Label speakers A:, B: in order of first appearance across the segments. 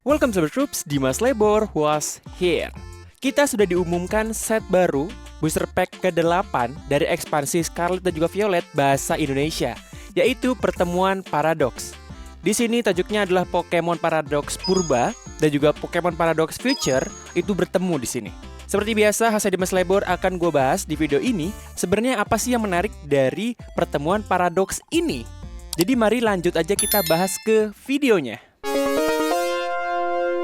A: Welcome Sobat Troops, Dimas Lebor was here. Kita sudah diumumkan set baru, booster pack ke-8 dari ekspansi Scarlet dan juga Violet bahasa Indonesia, yaitu Pertemuan Paradox. Di sini tajuknya adalah Pokemon Paradox Purba dan juga Pokemon Paradox Future itu bertemu di sini. Seperti biasa, hasil Dimas Lebor akan gue bahas di video ini. Sebenarnya apa sih yang menarik dari Pertemuan Paradox ini? Jadi mari lanjut aja kita bahas ke videonya.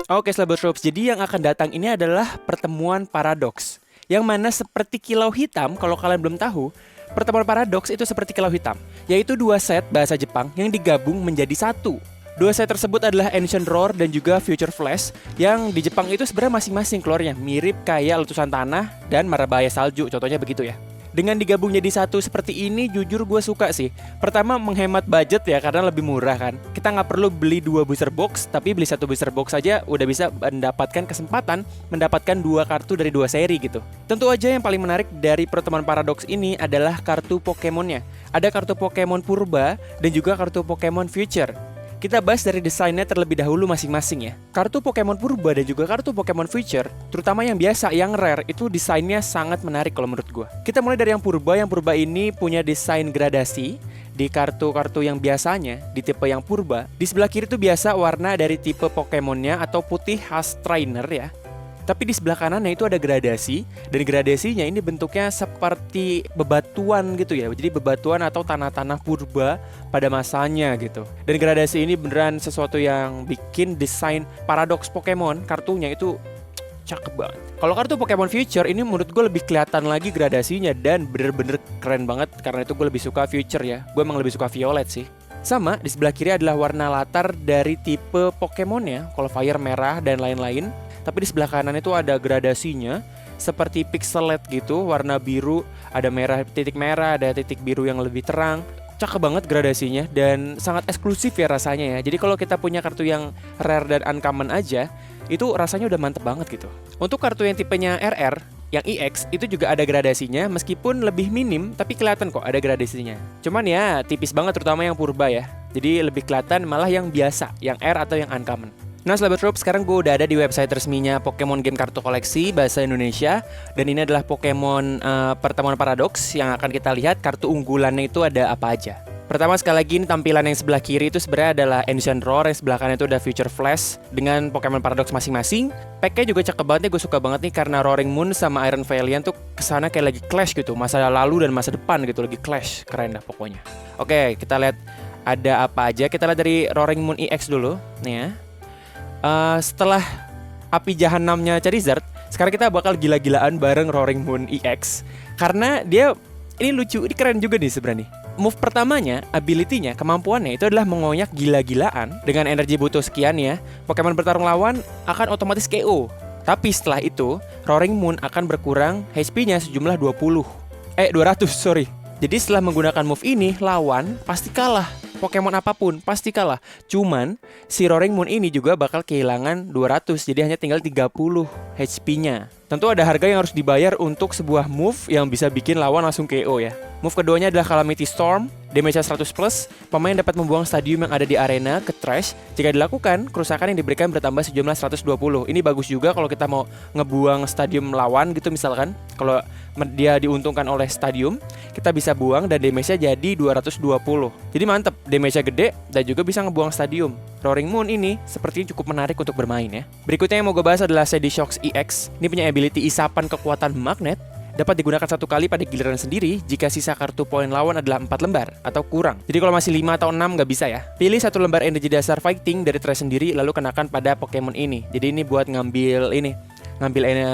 A: Oke, Sobat Troops, jadi yang akan datang ini adalah Pertemuan Paradox, yang mana seperti kilau hitam. Kalau kalian belum tahu, Pertemuan Paradox itu seperti kilau hitam, yaitu dua set bahasa Jepang yang digabung menjadi satu. Dua set tersebut adalah Ancient Roar dan juga Future Flash, yang di Jepang itu sebenarnya masing-masing keluarnya mirip kayak letusan tanah dan marabaya salju, contohnya begitu ya. Dengan digabung jadi satu seperti ini, jujur gue suka sih. Pertama, menghemat budget ya, karena lebih murah kan. Kita nggak perlu beli 2 booster box, tapi beli 1 booster box saja udah bisa mendapatkan kesempatan mendapatkan 2 kartu dari 2 seri gitu. Tentu aja yang paling menarik dari Pertemuan Paradox ini adalah kartu Pokemonnya. Ada kartu Pokemon Purba dan juga kartu Pokemon Future. Kita bahas dari desainnya terlebih dahulu masing-masing ya. Kartu Pokemon Purba dan juga kartu Pokemon Future, terutama yang biasa, yang rare, itu desainnya sangat menarik kalau menurut gue. Kita mulai dari yang Purba. Yang Purba ini punya desain gradasi. Di kartu-kartu yang biasanya, di tipe yang Purba, di sebelah kiri itu biasa warna dari tipe Pokemonnya atau putih khas trainer ya. Tapi di sebelah kanannya itu ada gradasi, dan gradasinya ini bentuknya seperti bebatuan gitu ya. Jadi bebatuan atau tanah-tanah purba pada masanya gitu. Dan gradasi ini beneran sesuatu yang bikin desain Paradox Pokemon kartunya itu cakep banget. Kalau kartu Pokemon Future ini menurut gue lebih kelihatan lagi gradasinya dan bener-bener keren banget. Karena itu gue lebih suka Future ya. Gue emang lebih suka Violet sih. Sama, di sebelah kiri adalah warna latar dari tipe Pokemonnya, kalau Fire merah dan lain-lain. Tapi di sebelah kanan itu ada gradasinya seperti pixelate gitu, warna biru, ada merah, titik merah, ada titik biru yang lebih terang. Cakep banget gradasinya dan sangat eksklusif ya rasanya ya. Jadi kalau kita punya kartu yang rare dan uncommon aja, itu rasanya udah mantep banget gitu. Untuk kartu yang tipenya RR, yang EX itu juga ada gradasinya, meskipun lebih minim tapi kelihatan kok ada gradasinya. Cuman ya tipis banget, terutama yang Purba ya. Jadi lebih kelihatan malah yang biasa, yang R atau yang uncommon. Nah Sobat Troops, sekarang gue udah ada di website resminya Pokemon Game Kartu Koleksi bahasa Indonesia. Dan ini adalah Pokemon Pertemuan Paradox yang akan kita lihat kartu unggulannya itu ada apa aja. Pertama sekali lagi, ini tampilan yang sebelah kiri itu sebenarnya adalah Ancient Roar, yang sebelah kanan itu ada Future Flash dengan Pokemon Paradox masing-masing. Packnya juga cakep banget nih, gue suka banget nih karena Roaring Moon sama Iron Valiant tuh kesana kayak lagi clash gitu, masa lalu dan masa depan gitu, lagi clash, keren dah pokoknya. Oke, kita lihat ada apa aja. Kita lihat dari Roaring Moon EX dulu nih ya. Setelah api jahanamnya Charizard, sekarang kita bakal gila-gilaan bareng Roaring Moon EX. Karena dia ini lucu, ini keren juga nih sebenarnya. Move pertamanya, ability-nya, kemampuannya itu adalah mengoyak gila-gilaan. Dengan energi butuh sekian ya, Pokemon bertarung lawan akan otomatis KO. Tapi setelah itu, Roaring Moon akan berkurang HP-nya sejumlah 200, sorry. Jadi setelah menggunakan move ini, lawan pasti kalah. Pokemon apapun pasti kalah. Cuman si Roaring Moon ini juga bakal kehilangan 200, jadi hanya tinggal 30 HP-nya. Tentu ada harga yang harus dibayar untuk sebuah move yang bisa bikin lawan langsung KO ya. Move keduanya adalah Calamity Storm, damage 100+, pemain dapat membuang stadium yang ada di arena ke trash. Jika dilakukan, kerusakan yang diberikan bertambah sejumlah 120. Ini bagus juga kalau kita mau ngebuang stadium lawan gitu misalkan. Kalau dia diuntungkan oleh stadium, kita bisa buang dan damage-nya jadi 220. Jadi mantep, damage-nya gede dan juga bisa ngebuang stadium. Roaring Moon ini sepertinya cukup menarik untuk bermain ya. Berikutnya yang mau gue bahas adalah Sandy Shocks EX. Ini punya ability isapan kekuatan magnet. Dapat digunakan satu kali pada giliran sendiri jika sisa kartu poin lawan adalah 4 lembar atau kurang. Jadi kalau masih 5 atau 6 nggak bisa ya. Pilih satu lembar energi dasar fighting dari trash sendiri lalu kenakan pada Pokemon ini. Jadi ini buat ngambil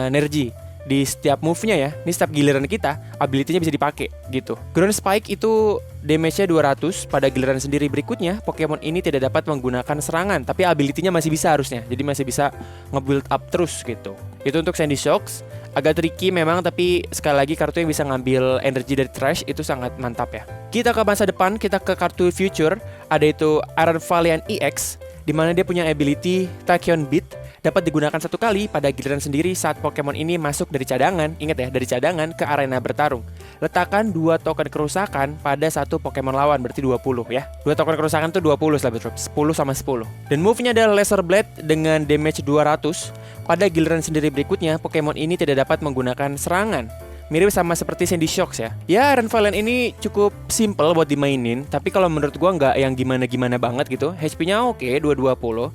A: energi di setiap move-nya ya. Ini setiap giliran kita, ability-nya bisa dipakai gitu. Ground Spike itu damage-nya 200 pada giliran sendiri. Berikutnya, Pokemon ini tidak dapat menggunakan serangan, tapi ability-nya masih bisa harusnya. Jadi masih bisa nge-build up terus gitu. Itu untuk Sandy Shocks. Agak tricky memang, tapi sekali lagi kartu yang bisa ngambil energi dari trash itu sangat mantap ya. Kita ke masa depan, kita ke kartu future. Ada itu Iron Valiant EX. dimana dia punya ability Tachyon Beat, dapat digunakan satu kali pada giliran sendiri saat Pokemon ini masuk dari cadangan, ingat ya, dari cadangan ke arena bertarung. Letakkan 2 token kerusakan pada satu Pokemon lawan, berarti 20 ya. 2 token kerusakan tuh 20 Slabbertrap, 10 sama 10. Dan move-nya adalah Laser Blade dengan damage 200. Pada giliran sendiri berikutnya, Pokemon ini tidak dapat menggunakan serangan. Mirip sama seperti Sandy Shocks ya. Ya, Iron Valiant ini cukup simple buat dimainin, tapi kalau menurut gua nggak yang gimana-gimana banget gitu. HP-nya oke, 220.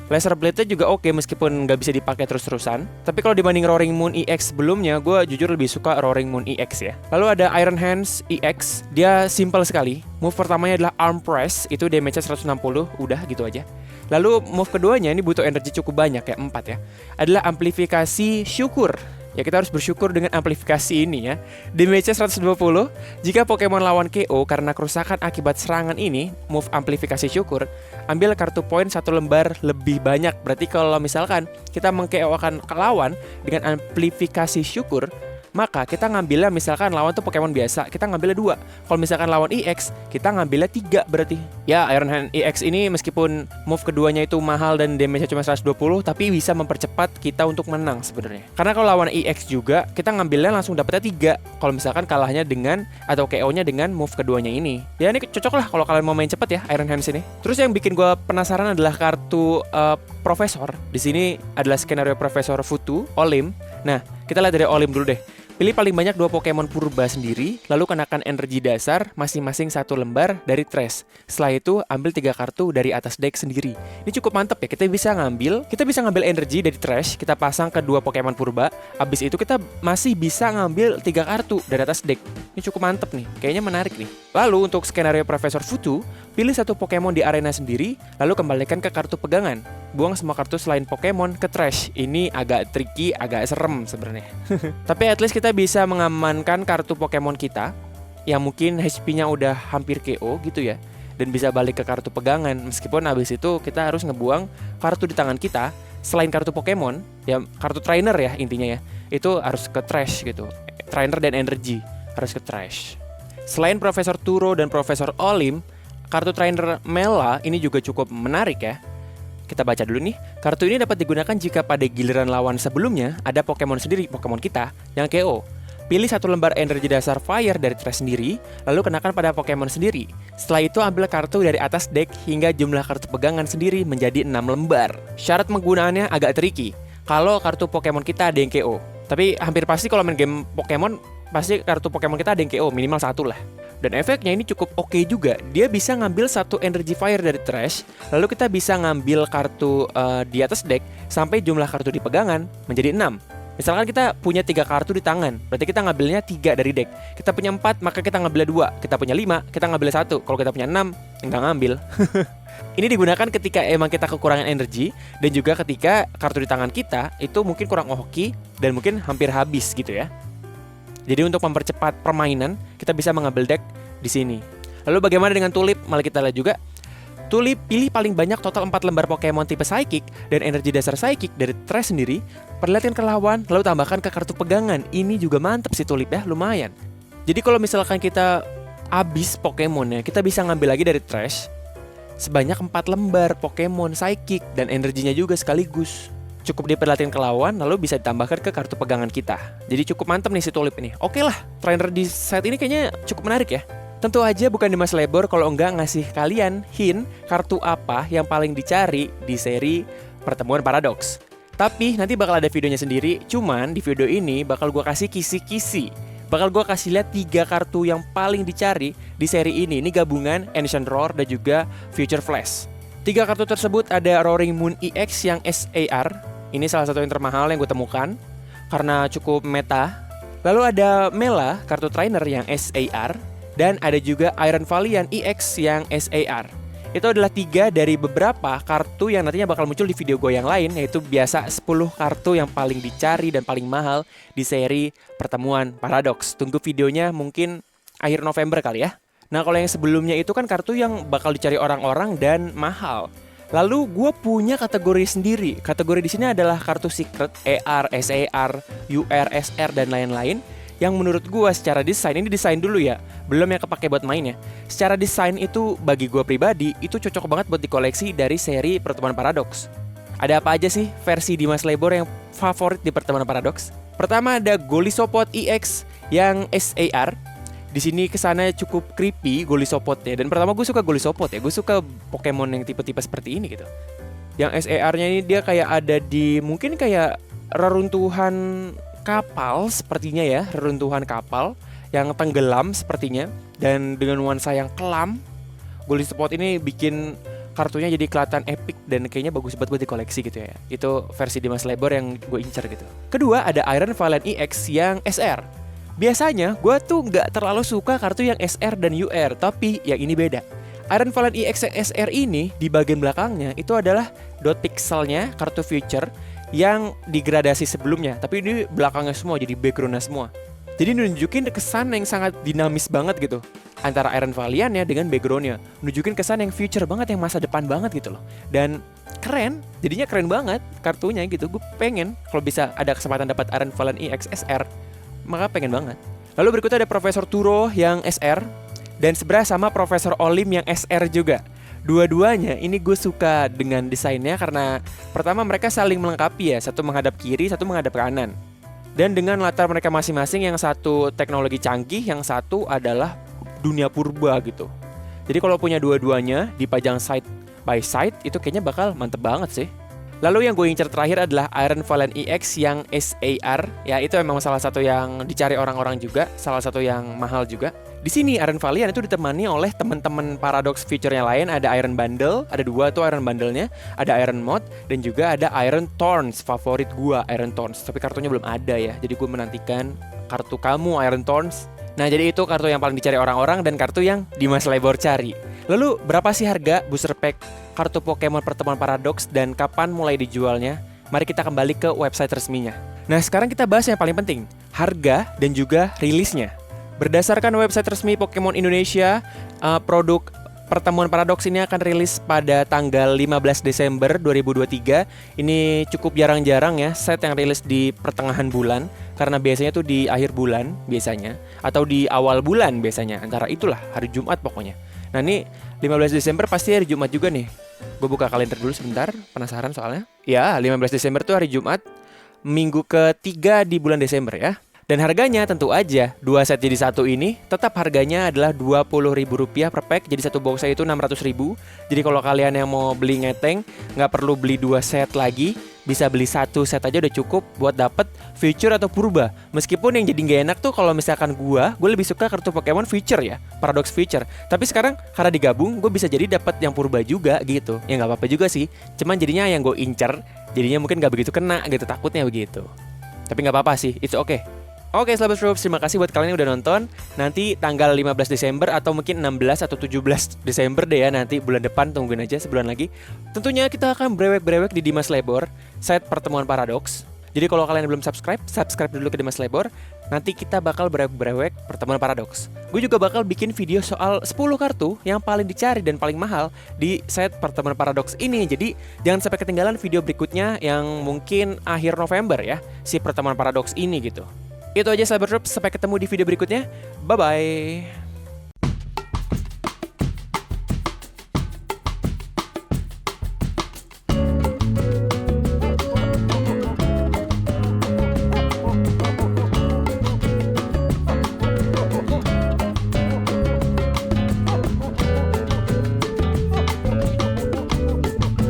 A: Laser Blade-nya juga oke meskipun nggak bisa dipakai terus-terusan. Tapi kalau dibanding Roaring Moon EX sebelumnya, gua jujur lebih suka Roaring Moon EX ya. Lalu ada Iron Hands EX, dia simple sekali. Move pertamanya adalah Arm Press, itu damage-nya 160, udah gitu aja. Lalu move keduanya ini butuh energi cukup banyak ya, 4 ya. Adalah Amplifikasi Syukur. Ya kita harus bersyukur dengan amplifikasi ini ya. Damage-nya 120. Jika Pokemon lawan KO karena kerusakan akibat serangan ini, move amplifikasi syukur, ambil kartu poin 1 lembar lebih banyak. Berarti kalau misalkan kita meng-KO-kan lawan dengan amplifikasi syukur, maka kita ngambilnya misalkan lawan tuh Pokemon biasa, kita ngambilnya 2. Kalau misalkan lawan EX, kita ngambilnya 3 berarti. Ya, Iron Hand EX ini meskipun move keduanya itu mahal dan damage-nya cuma 120, tapi bisa mempercepat kita untuk menang sebenarnya. Karena kalau lawan EX juga, kita ngambilnya langsung dapetnya 3. Kalau misalkan kalahnya dengan atau KO-nya dengan move keduanya ini. Ya ini cocok lah kalau kalian mau main cepet ya Iron Hands ini. Terus yang bikin gue penasaran adalah kartu Profesor. Di sini adalah skenario Profesor Futu, Olim. Nah, kita lihat dari Olim dulu deh. Pilih paling banyak 2 Pokemon purba sendiri, lalu kenakan energi dasar masing-masing 1 lembar dari trash. Setelah itu, ambil 3 kartu dari atas deck sendiri. Ini cukup mantep ya, kita bisa ngambil energi dari trash, kita pasang ke 2 Pokemon purba, abis itu kita masih bisa ngambil 3 kartu dari atas deck. Ini cukup mantep nih, kayaknya menarik nih. Lalu untuk skenario Profesor Futu, pilih 1 Pokemon di arena sendiri, lalu kembalikan ke kartu pegangan. Buang semua kartu selain Pokemon ke trash. Ini agak tricky, agak serem sebenarnya. Tapi at least kita bisa mengamankan kartu Pokemon kita yang mungkin HP-nya udah hampir KO gitu ya, dan bisa balik ke kartu pegangan. Meskipun habis itu kita harus ngebuang kartu di tangan kita selain kartu Pokemon, ya kartu trainer ya intinya ya. Itu harus ke trash gitu. Trainer dan energy harus ke trash. Selain Profesor Turo dan Profesor Olim, kartu trainer Mela ini juga cukup menarik ya. Kita baca dulu nih. Kartu ini dapat digunakan jika pada giliran lawan sebelumnya ada Pokemon sendiri, Pokemon kita, yang KO. Pilih 1 lembar energi dasar Fire dari trash sendiri, lalu kenakan pada Pokemon sendiri. Setelah itu ambil kartu dari atas deck hingga jumlah kartu pegangan sendiri menjadi 6 lembar. Syarat penggunaannya agak tricky kalau kartu Pokemon kita ada yang KO. Tapi hampir pasti kalau main game Pokemon, pasti kartu Pokemon kita ada yang KO, minimal 1 lah. Dan efeknya ini cukup oke juga. Dia bisa ngambil 1 energy fire dari trash, lalu kita bisa ngambil kartu di atas deck sampai jumlah kartu di pegangan menjadi 6. Misalkan kita punya 3 kartu di tangan, berarti kita ngambilnya 3 dari deck. Kita punya 4, maka kita ngambilnya 2. Kita punya 5, kita ngambilnya 1. Kalau kita punya 6, nggak ngambil. Ini digunakan ketika emang kita kekurangan energi, dan juga ketika kartu di tangan kita itu mungkin kurang hoki dan mungkin hampir habis gitu ya. Jadi untuk mempercepat permainan, kita bisa mengambil deck di sini. Lalu bagaimana dengan Tulip? Mari kita lihat juga. Tulip pilih paling banyak total 4 lembar Pokemon tipe Psychic dan energi dasar Psychic dari trash sendiri. Perlihatkan ke lawan, lalu tambahkan ke kartu pegangan. Ini juga mantep sih Tulip ya, lumayan. Jadi kalau misalkan kita habis Pokemonnya, kita bisa ngambil lagi dari trash sebanyak 4 lembar Pokemon Psychic dan energinya juga sekaligus. Cukup diperlihatkan ke lawan, lalu bisa ditambahkan ke kartu pegangan kita. Jadi cukup mantep nih si Tulip ini. Oke lah, trainer di set ini kayaknya cukup menarik ya. Tentu aja bukan Dimas Lebor kalau enggak ngasih kalian hint kartu apa yang paling dicari di seri Pertemuan Paradox. Tapi nanti bakal ada videonya sendiri, cuman di video ini bakal gue kasih kisi-kisi. Bakal gue kasih lihat 3 kartu yang paling dicari di seri ini. Ini gabungan Ancient Roar dan juga Future Flash. 3 kartu tersebut ada Roaring Moon EX yang SAR. Ini salah satu yang termahal yang gue temukan karena cukup meta. Lalu ada Mela, kartu trainer yang SAR. Dan ada juga Iron Valiant EX yang SAR. Itu adalah 3 dari beberapa kartu yang nantinya bakal muncul di video gue yang lain, yaitu biasa 10 kartu yang paling dicari dan paling mahal di seri Pertemuan Paradox. Tunggu videonya mungkin akhir November kali ya. Nah kalau yang sebelumnya itu kan kartu yang bakal dicari orang-orang dan mahal. Lalu gue punya kategori sendiri. Kategori di sini adalah kartu secret, ER, SAR, UR, SR dan lain-lain yang menurut gua secara desain, ini desain dulu ya, belum yang kepake buat mainnya. Secara desain itu bagi gua pribadi itu cocok banget buat dikoleksi dari seri Pertemuan Paradox. Ada apa aja sih versi Dimas Lebor yang favorit di Pertemuan Paradox? Pertama ada Golisopod EX yang SAR. Di sini kesana cukup creepy Golisopodnya. Dan pertama gue suka Golisopod ya, gue suka Pokemon yang tipe-tipe seperti ini gitu. Yang SAR-nya ini dia kayak ada di mungkin kayak reruntuhan kapal sepertinya ya, reruntuhan kapal yang tenggelam sepertinya, dan dengan nuansa yang kelam. Golisopod ini bikin kartunya jadi kelihatan epic dan kayaknya bagus banget buat dikoleksi gitu ya. Itu versi Dimas Lebor yang gue incer gitu. Kedua ada Iron Valiant EX yang SR. Biasanya gue tuh nggak terlalu suka kartu yang SR dan UR, tapi yang ini beda. Iron Valiant EX yang SR ini di bagian belakangnya itu adalah dot pixelnya kartu future yang digradasi sebelumnya, tapi ini belakangnya semua jadi backgroundnya semua. Jadi nunjukin kesan yang sangat dinamis banget gitu antara Iron Valiant ya dengan backgroundnya. Nunjukin kesan yang future banget, yang masa depan banget gitu loh. Dan keren, jadinya keren banget kartunya gitu. Gue pengen kalau bisa ada kesempatan dapat Iron Valiant EX SR, maka pengen banget. Lalu berikutnya ada Profesor Turo yang SR dan sebelah sama Profesor Olim yang SR juga. Dua-duanya ini gue suka dengan desainnya karena pertama mereka saling melengkapi ya, satu menghadap kiri, satu menghadap kanan. Dan dengan latar mereka masing-masing, yang satu teknologi canggih, yang satu adalah dunia purba gitu. Jadi kalau punya dua-duanya dipajang side by side itu kayaknya bakal mantep banget sih. Lalu yang gue incer terakhir adalah Iron Valiant EX yang SAR. Ya itu emang salah satu yang dicari orang-orang juga, salah satu yang mahal juga. Di sini Iron Valiant itu ditemani oleh teman-teman Paradox feature-nya lain. Ada Iron Bundle, ada 2 tuh Iron Bundle-nya, ada Iron Mod, dan juga ada Iron Thorns. Favorit gua Iron Thorns, tapi kartunya belum ada ya. Jadi gue menantikan kartu kamu Iron Thorns. Nah jadi itu kartu yang paling dicari orang-orang dan kartu yang Dimas Lebor cari. Lalu berapa sih harga booster pack kartu Pokemon Pertemuan Paradox dan kapan mulai dijualnya? Mari kita kembali ke website resminya. Nah sekarang kita bahas yang paling penting, harga dan juga rilisnya. Berdasarkan website resmi Pokemon Indonesia, produk Pertemuan Paradox ini akan rilis pada tanggal 15 Desember 2023. Ini cukup jarang-jarang ya set yang rilis di pertengahan bulan, karena biasanya tuh di akhir bulan biasanya, atau di awal bulan biasanya, antara itulah hari Jumat pokoknya. Nah ini 15 Desember pasti hari Jumat juga nih. Gue buka kalender dulu sebentar, penasaran soalnya. Ya 15 Desember tuh hari Jumat, minggu ketiga di bulan Desember ya. Dan harganya tentu aja 2 set jadi 1 ini tetap harganya adalah Rp20.000 per pack. Jadi satu boxnya itu Rp600.000. Jadi kalau kalian yang mau beli ngeteng, nggak perlu beli 2 set lagi, bisa beli 1 set aja udah cukup buat dapet future atau purba. Meskipun yang jadi nggak enak tuh kalau misalkan gue lebih suka kartu Pokemon future ya, Paradox future. Tapi sekarang karena digabung, gue bisa jadi dapat yang purba juga gitu. Ya nggak apa-apa juga sih. Cuman jadinya yang gue incer, jadinya mungkin nggak begitu kena gitu, takutnya begitu. Tapi nggak apa-apa sih, it's okay. Oke, Sahabat Troops, terima kasih buat kalian yang udah nonton. Nanti tanggal 15 Desember atau mungkin 16 atau 17 Desember deh ya, nanti bulan depan, tungguin aja sebulan lagi. Tentunya kita akan brewek-brewek di Dimas Lebor, set Pertemuan Paradox. Jadi kalau kalian belum subscribe dulu ke Dimas Lebor. Nanti kita bakal brewek-brewek Pertemuan Paradox. Gue juga bakal bikin video soal 10 kartu yang paling dicari dan paling mahal di set Pertemuan Paradox ini. Jadi jangan sampai ketinggalan video berikutnya yang mungkin akhir November ya, si Pertemuan Paradox ini gitu. Itu aja Sahabat Troops, sampai ketemu di video berikutnya. Bye-bye.